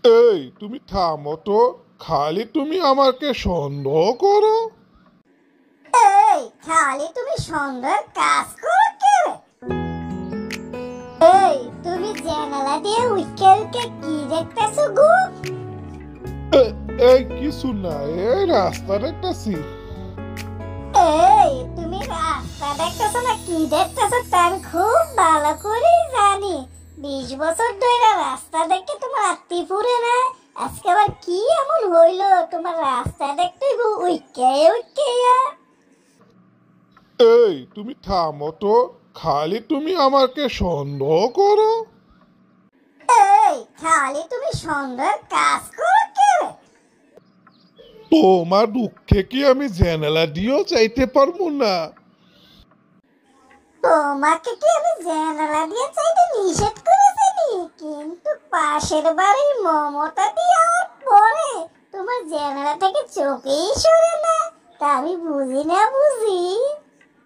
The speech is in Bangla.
এই তুমি থামো তো, খালি তুমি আমাকে সন্দেহ করো। এই খালি তুমি সন্ধ্যার কাজ করো কে? এই তুমি জানালা দিয়ে উইকে উইকে কি দেখতেছো গো? এই কিছু না, এই রাস্তা দেখতেছি। এই তুমি রাস্তা দেখতেছো না কি দেখতেছো তা আমি খুব ভালো করে জানি। 20 বছর ধরে রাস্তা দেখে তোমার আত্মি পুরে না, আজকে আবার কি এমন হইলো তোমার রাস্তা দেখতে উইকে উইকে? এই তুমি থামো তো, খালি তুমি আমাকে সন্দেহ করো। এই খালি তুমি সন্ধ্যার কাজ করো কে? তোমার দুঃখে কি আমি জানালা দিয়েও চাইতে পারবো না? তোমাকে কি আমি জানালা দিয়ে চাইতে নিষেধ করেছিলি, কিন্তু পাশের বাড়ির মমতা দিয়ে আমার পরে তোমার জানালা থেকে চোখেই সরে না, তা আমি বুঝি না বুঝি।